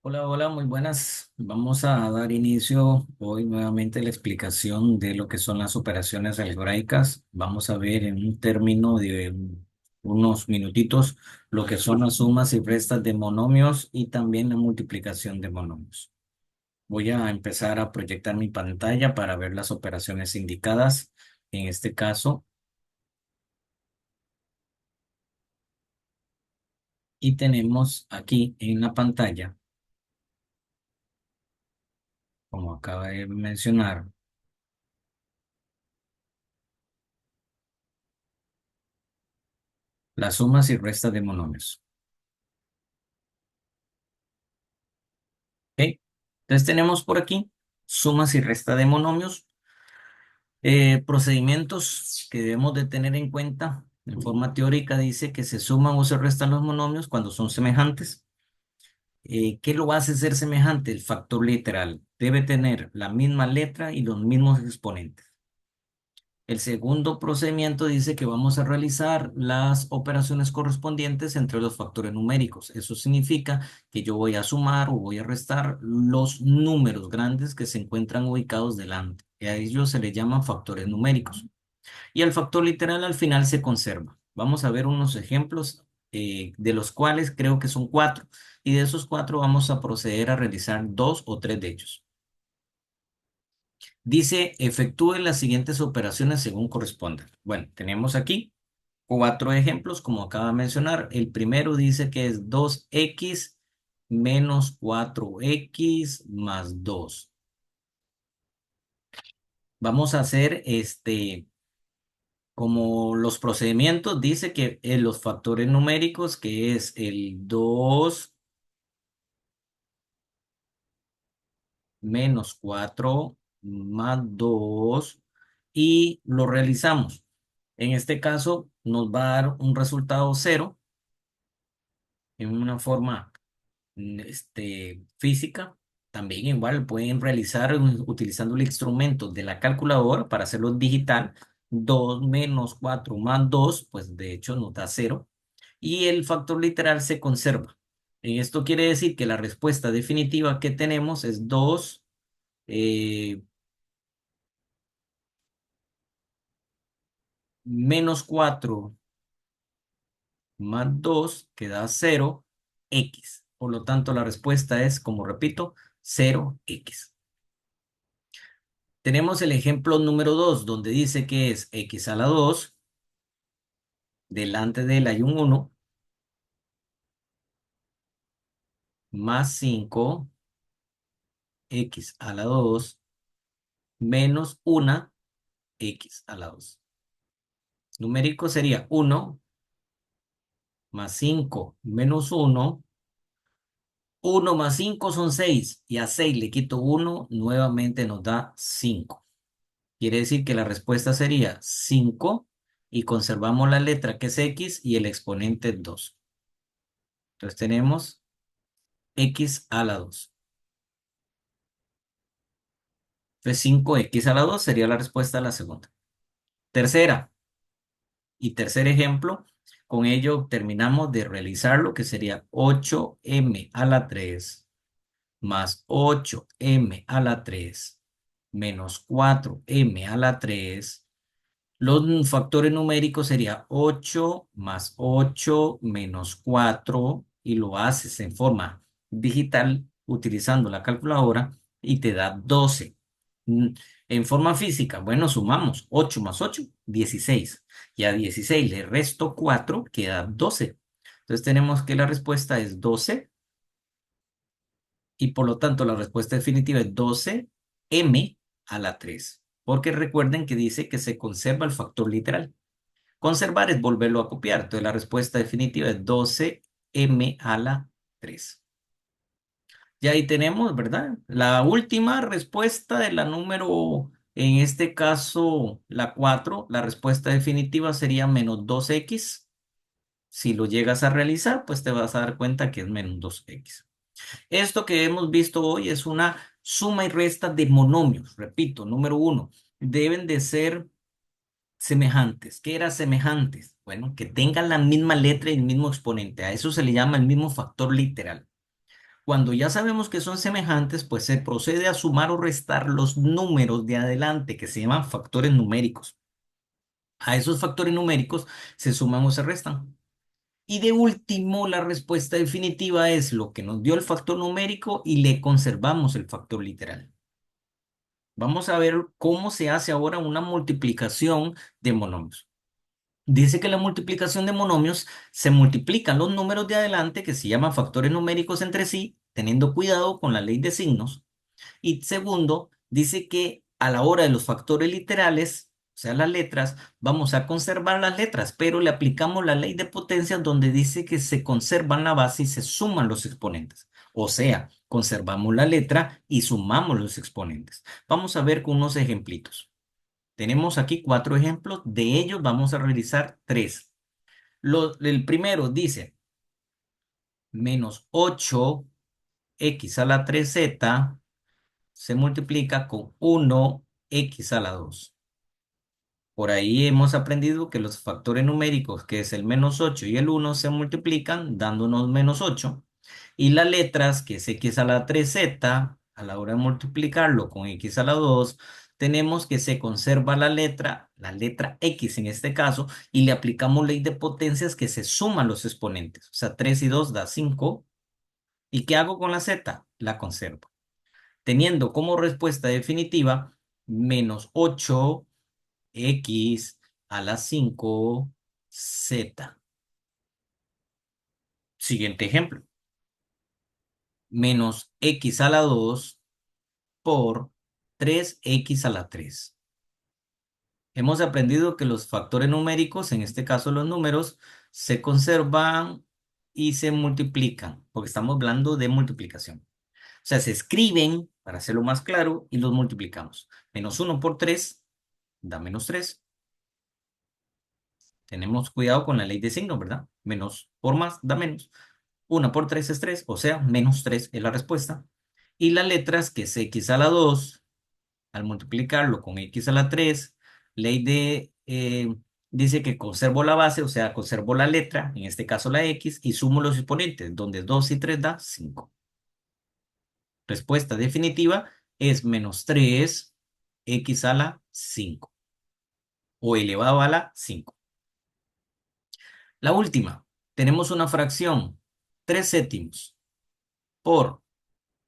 Hola, hola, muy buenas. Vamos a dar inicio hoy nuevamente a la explicación de lo que son las operaciones algebraicas. Vamos a ver en un término de unos minutitos lo que son las sumas y restas de monomios y también la multiplicación de monomios. Voy a empezar a proyectar mi pantalla para ver las operaciones indicadas. En este caso, y tenemos aquí en la pantalla, como acaba de mencionar, las sumas y restas de monomios. ¿Ok? Entonces tenemos por aquí sumas y resta de monomios, procedimientos que debemos de tener en cuenta. En forma teórica dice que se suman o se restan los monomios cuando son semejantes. ¿Qué lo hace ser semejante? El factor literal. Debe tener la misma letra y los mismos exponentes. El segundo procedimiento dice que vamos a realizar las operaciones correspondientes entre los factores numéricos. Eso significa que yo voy a sumar o voy a restar los números grandes que se encuentran ubicados delante. Y a ellos se les llaman factores numéricos. Y el factor literal al final se conserva. Vamos a ver unos ejemplos de los cuales creo que son cuatro. Y de esos cuatro vamos a proceder a realizar dos o tres de ellos. Dice, efectúe las siguientes operaciones según correspondan. Bueno, tenemos aquí cuatro ejemplos, como acaba de mencionar. El primero dice que es 2x menos 4x más 2. Vamos a hacer como los procedimientos, dice que en los factores numéricos, que es el 2 menos 4 más 2 y lo realizamos. En este caso nos va a dar un resultado cero en una forma física. También igual pueden realizar utilizando el instrumento de la calculadora para hacerlo digital. 2 menos 4 más 2 pues de hecho nos da cero. Y el factor literal se conserva. Esto quiere decir que la respuesta definitiva que tenemos es 2 eh, menos 4 más 2 que da 0, x. Por lo tanto, la respuesta es, como repito, 0x. Tenemos el ejemplo número 2, donde dice que es x a la 2, delante de él hay un 1, más 5, x a la 2, menos 1, x a la 2. Numérico sería 1 más 5 menos 1. 1 más 5 son 6 y a 6 le quito 1, nuevamente nos da 5. Quiere decir que la respuesta sería 5 y conservamos la letra que es x y el exponente es 2. Entonces tenemos x a la 2. Entonces 5x a la 2 sería la respuesta a la segunda. Tercera y tercer ejemplo, con ello terminamos de realizarlo, que sería 8m a la 3 más 8m a la 3 menos 4m a la 3. Los factores numéricos sería 8 más 8 menos 4 y lo haces en forma digital utilizando la calculadora y te da 12. Mm, En forma física, bueno, sumamos 8 más 8, 16. Y a 16 le resto 4, queda 12. Entonces tenemos que la respuesta es 12 y por lo tanto la respuesta definitiva es 12m a la 3. Porque recuerden que dice que se conserva el factor literal. Conservar es volverlo a copiar. Entonces la respuesta definitiva es 12m a la 3. Y ahí tenemos, ¿verdad? La última respuesta de la número, en este caso la 4, la respuesta definitiva sería menos 2x. Si lo llegas a realizar, pues te vas a dar cuenta que es menos 2x. Esto que hemos visto hoy es una suma y resta de monomios. Repito, número uno, deben de ser semejantes. ¿Qué era semejantes? Bueno, que tengan la misma letra y el mismo exponente. A eso se le llama el mismo factor literal. Cuando ya sabemos que son semejantes, pues se procede a sumar o restar los números de adelante, que se llaman factores numéricos. A esos factores numéricos se suman o se restan. Y de último, la respuesta definitiva es lo que nos dio el factor numérico y le conservamos el factor literal. Vamos a ver cómo se hace ahora una multiplicación de monomios. Dice que la multiplicación de monomios se multiplican los números de adelante, que se llaman factores numéricos entre sí, teniendo cuidado con la ley de signos. Y segundo, dice que a la hora de los factores literales, o sea, las letras, vamos a conservar las letras, pero le aplicamos la ley de potencias donde dice que se conservan la base y se suman los exponentes. O sea, conservamos la letra y sumamos los exponentes. Vamos a ver con unos ejemplitos. Tenemos aquí 4 ejemplos, de ellos vamos a realizar 3. El primero dice menos 8x a la 3z se multiplica con 1x a la 2. Por ahí hemos aprendido que los factores numéricos, que es el menos 8 y el 1, se multiplican dándonos menos 8. Y las letras, que es x a la 3z, a la hora de multiplicarlo con x a la 2, tenemos que se conserva la letra x en este caso, y le aplicamos ley de potencias que se suman los exponentes. O sea, 3 y 2 da 5. ¿Y qué hago con la z? La conservo teniendo como respuesta definitiva menos 8x a la 5z. Siguiente ejemplo, menos x a la 2 por 3x a la 3. Hemos aprendido que los factores numéricos, en este caso los números, se conservan y se multiplican, porque estamos hablando de multiplicación. O sea, se escriben, para hacerlo más claro, y los multiplicamos. Menos 1 por 3 da menos 3. Tenemos cuidado con la ley de signos, ¿verdad? Menos por más da menos. 1 por 3 es 3, o sea, menos 3 es la respuesta. Y las letras, que es x a la 2, al multiplicarlo con x a la 3, ley dice que conservo la base, o sea, conservo la letra, en este caso la x, y sumo los exponentes, donde 2 y 3 da 5. Respuesta definitiva es menos 3x a la 5 o elevado a la 5. La última, tenemos una fracción, 3 séptimos por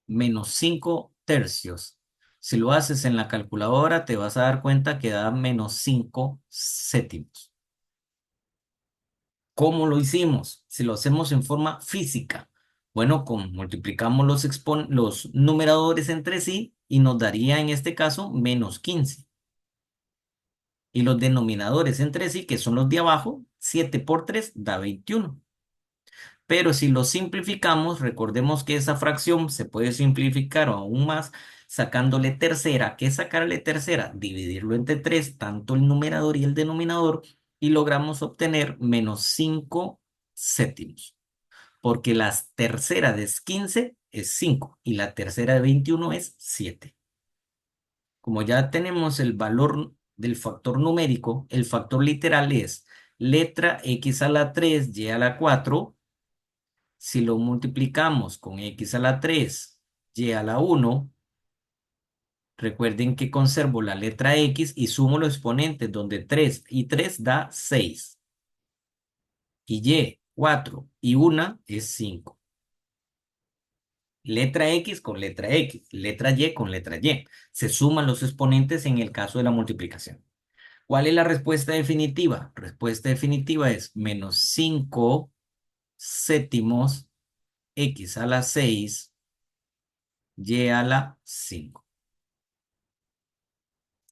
menos 5 tercios. Si lo haces en la calculadora, te vas a dar cuenta que da menos 5 séptimos. ¿Cómo lo hicimos? Si lo hacemos en forma física, bueno, multiplicamos los numeradores entre sí y nos daría en este caso menos 15. Y los denominadores entre sí, que son los de abajo, 7 por 3 da 21. Pero si lo simplificamos, recordemos que esa fracción se puede simplificar aún más sacándole tercera. ¿Qué es sacarle tercera? Dividirlo entre 3, tanto el numerador y el denominador, y logramos obtener menos 5 séptimos. Porque la tercera de 15 es 5 y la tercera de 21 es 7. Como ya tenemos el valor del factor numérico, el factor literal es letra x a la 3, y a la 4. Si lo multiplicamos con x a la 3, y a la 1, recuerden que conservo la letra x y sumo los exponentes donde 3 y 3 da 6. Y 4 y 1 es 5. Letra X con letra X, letra Y con letra Y. Se suman los exponentes en el caso de la multiplicación. ¿Cuál es la respuesta definitiva? Respuesta definitiva es menos 5 séptimos x a la 6 y a la 5.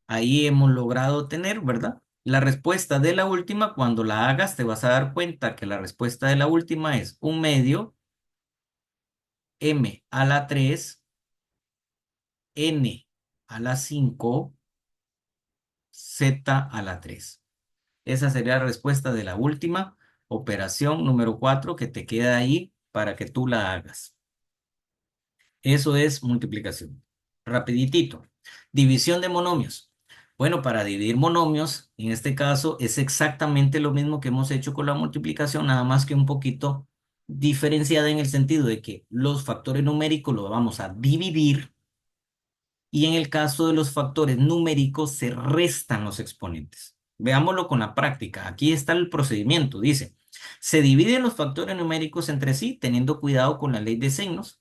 Ahí hemos logrado tener, ¿verdad? La respuesta de la última, cuando la hagas, te vas a dar cuenta que la respuesta de la última es 1/2 m a la 3 n a la 5 z a la 3. Esa sería la respuesta de la última operación número 4 que te queda ahí para que tú la hagas. Eso es multiplicación. Rapiditito. División de monomios. Bueno, para dividir monomios, en este caso es exactamente lo mismo que hemos hecho con la multiplicación, nada más que un poquito diferenciada en el sentido de que los factores numéricos los vamos a dividir y en el caso de los factores numéricos se restan los exponentes. Veámoslo con la práctica. Aquí está el procedimiento. Dice, se dividen los factores numéricos entre sí teniendo cuidado con la ley de signos.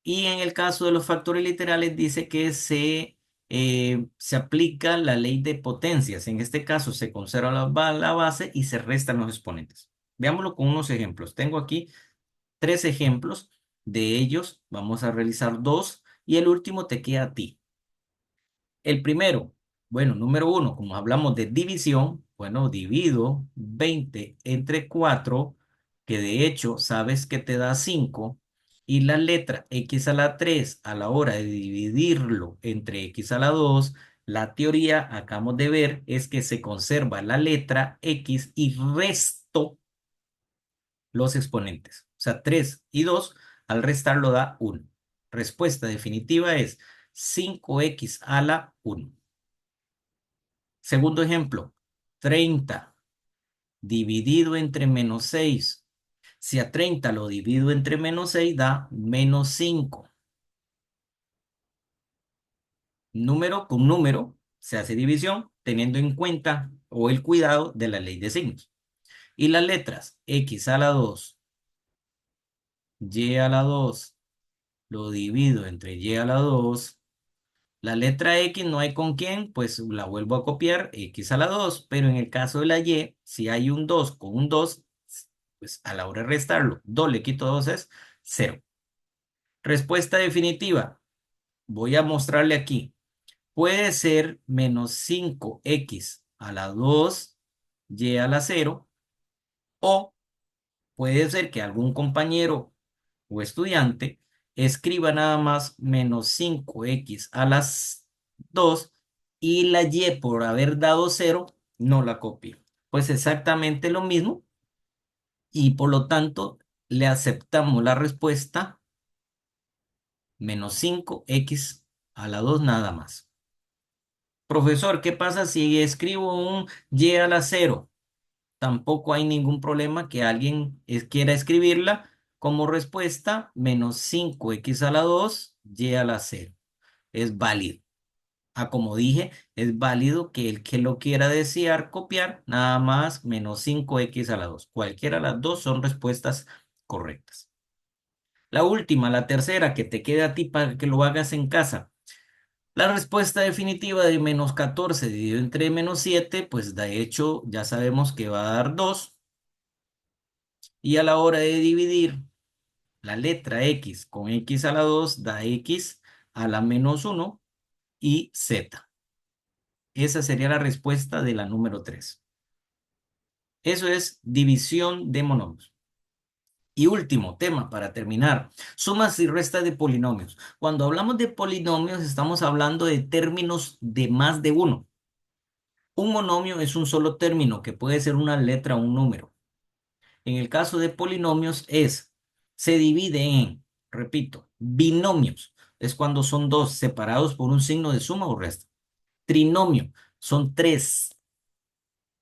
Y en el caso de los factores literales dice que se aplica la ley de potencias. En este caso se conserva la base y se restan los exponentes. Veámoslo con unos ejemplos. Tengo aquí tres ejemplos. De ellos vamos a realizar dos y el último te queda a ti. El primero, bueno, número uno, como hablamos de división, bueno, divido 20 entre 4, que de hecho sabes que te da 5, y la letra x a la 3 a la hora de dividirlo entre x a la 2, la teoría, acabamos de ver, es que se conserva la letra x y resto los exponentes. O sea, 3 y 2 al restarlo da 1. Respuesta definitiva es 5x a la 1. Segundo ejemplo, 30 dividido entre menos 6. Si a 30 lo divido entre menos 6 da menos 5. Número con número se hace división teniendo en cuenta o el cuidado de la ley de signos. Y las letras x a la 2, y a la 2, lo divido entre y a la 2. La letra X no hay con quién, pues la vuelvo a copiar, X a la 2, pero en el caso de la Y, si hay un 2 con un 2, pues a la hora de restarlo, 2 le quito 2 es 0. Respuesta definitiva, voy a mostrarle aquí. Puede ser menos 5x a la 2, y a la 0, o puede ser que algún compañero o estudiante escriba nada más menos 5x a las 2 y la y por haber dado 0 no la copie. Pues exactamente lo mismo y por lo tanto le aceptamos la respuesta menos 5x a la 2 nada más. Profesor, ¿qué pasa si escribo un y a la 0? Tampoco hay ningún problema que alguien quiera escribirla como respuesta menos 5x a la 2 y a la 0. Es válido. Como dije, es válido que el que lo quiera desear copiar, nada más menos 5x a la 2. Cualquiera de las dos son respuestas correctas. La última, la tercera, que te queda a ti para que lo hagas en casa. La respuesta definitiva de menos 14 dividido entre menos 7, pues de hecho ya sabemos que va a dar 2. Y a la hora de dividir la letra X con X a la 2 da X a la menos 1 y Z. Esa sería la respuesta de la número 3. Eso es división de monomios. Y último tema para terminar, sumas y restas de polinomios. Cuando hablamos de polinomios estamos hablando de términos de más de uno. Un monomio es un solo término que puede ser una letra o un número. En el caso de polinomios se divide en, repito, binomios. Es cuando son dos separados por un signo de suma o resta. Trinomio son tres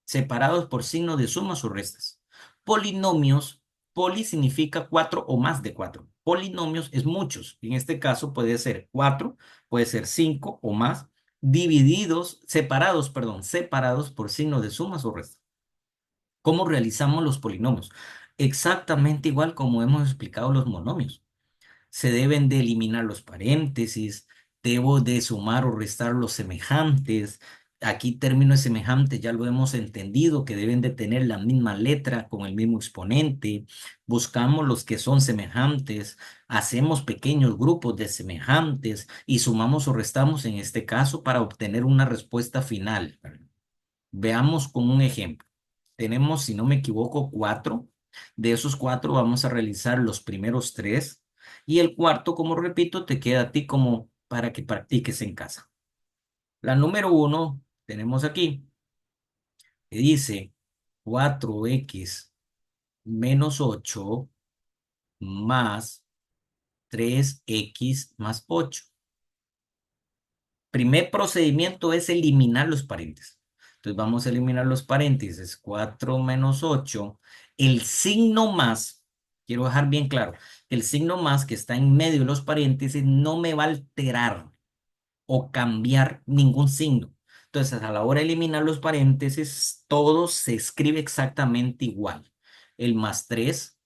separados por signo de sumas o restas. Polinomios, poli significa cuatro o más de cuatro. Polinomios es muchos. En este caso puede ser cuatro, puede ser cinco o más, separados por signo de sumas o restas. ¿Cómo realizamos los polinomios? Exactamente igual como hemos explicado los monomios. Se deben de eliminar los paréntesis, debo de sumar o restar los semejantes. Aquí término de semejante ya lo hemos entendido, que deben de tener la misma letra con el mismo exponente. Buscamos los que son semejantes, hacemos pequeños grupos de semejantes y sumamos o restamos en este caso para obtener una respuesta final. Veamos con un ejemplo. Tenemos, si no me equivoco, cuatro. De esos cuatro vamos a realizar los primeros tres. Y el cuarto, como repito, te queda a ti como para que practiques en casa. La número uno tenemos aquí, que dice 4x menos 8 más 3x más 8. Primer procedimiento es eliminar los paréntesis. Entonces vamos a eliminar los paréntesis. 4 menos 8. El signo más Quiero dejar bien claro, el signo más que está en medio de los paréntesis no me va a alterar o cambiar ningún signo. Entonces, a la hora de eliminar los paréntesis, todo se escribe exactamente igual. El más 3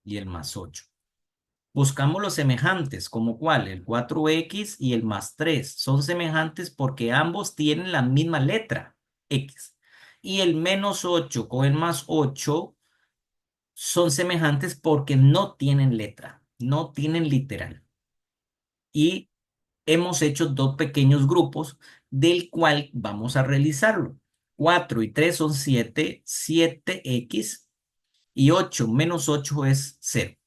y el más 8. Buscamos los semejantes, como cuál, el 4x y el más 3. Son semejantes porque ambos tienen la misma letra, x. Y el menos 8 con el más 8 son semejantes porque no tienen letra, no tienen literal. Y hemos hecho dos pequeños grupos del cual vamos a realizarlo. 4 y 3 son 7, 7x y 8 menos 8 es 0.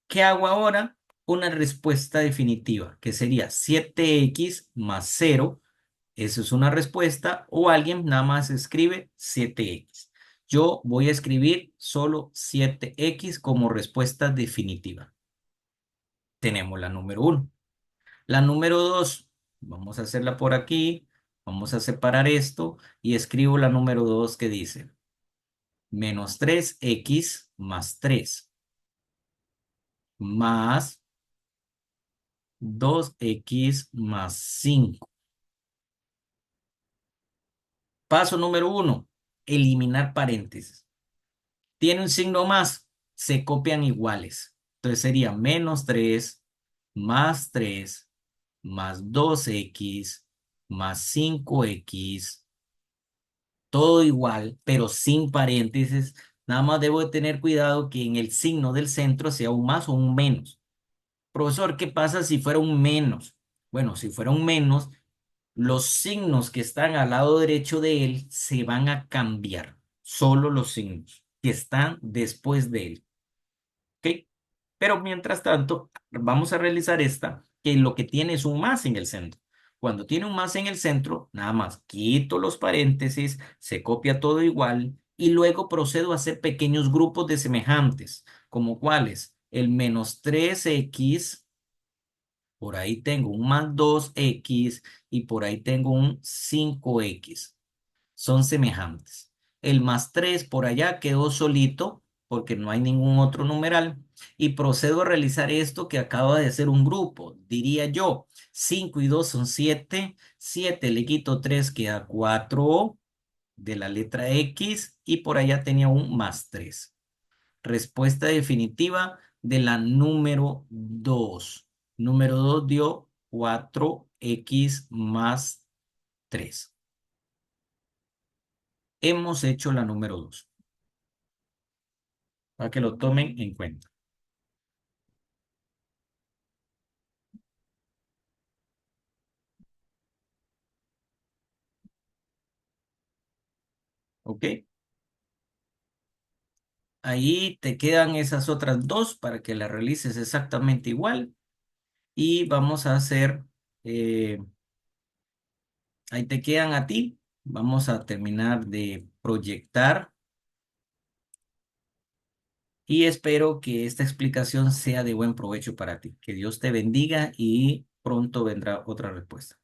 ¿Qué hago ahora? Una respuesta definitiva, que sería 7x más 0. Eso es una respuesta. O alguien nada más escribe 7x. Yo voy a escribir solo 7x como respuesta definitiva. Tenemos la número uno. La número 2, vamos a hacerla por aquí. Vamos a separar esto y escribo la número 2 que dice menos 3x más 3 más 2x más 5. Paso número uno, eliminar paréntesis. Tiene un signo más, se copian iguales. Entonces sería menos 3 más 3 más 2x más 5x, todo igual, pero sin paréntesis. Nada más debo de tener cuidado que en el signo del centro sea un más o un menos. Profesor, ¿qué pasa si fuera un menos? Bueno, si fuera un menos, los signos que están al lado derecho de él se van a cambiar. Solo los signos que están después de él. ¿Ok? Pero mientras tanto, vamos a realizar esta, que lo que tiene es un más en el centro. Cuando tiene un más en el centro, nada más quito los paréntesis, se copia todo igual y luego procedo a hacer pequeños grupos de semejantes, como cuáles, el menos 3x, por ahí tengo un más 2x y por ahí tengo un 5x. Son semejantes. El más 3 por allá quedó solito porque no hay ningún otro numeral. Y procedo a realizar esto que acaba de ser un grupo. Diría yo, 5 y 2 son 7. 7 le quito 3 queda 4 de la letra X y por allá tenía un más 3. Respuesta definitiva de la número 2. Número 2 dio 4x más 3. Hemos hecho la número 2 para que lo tomen en cuenta. ¿Ok? Ahí te quedan esas otras dos para que las realices exactamente igual. Y vamos a hacer, eh, ahí te quedan a ti. Vamos a terminar de proyectar y espero que esta explicación sea de buen provecho para ti. Que Dios te bendiga y pronto vendrá otra respuesta.